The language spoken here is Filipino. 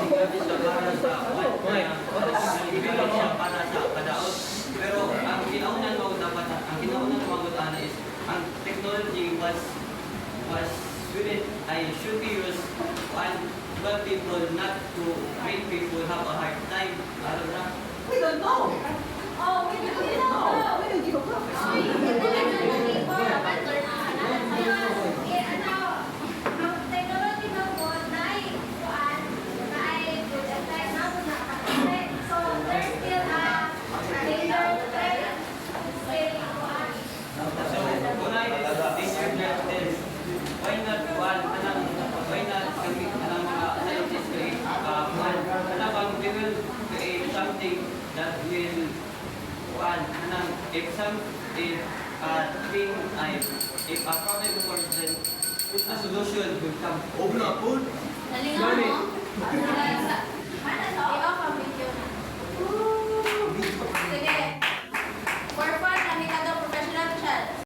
service na para sa para sa kadaot. Pero ang kinaunan mo dapat ang kinaunan mo is ang technology was should be used and but people not to make people have a hard time. Alam na? We don't know. Oh, we don't know. We don't give a fuck. So, una this is why not anang mga scientists create bang we will create something that will anang if thing if a problem occurs then a solution will come. Oo na po.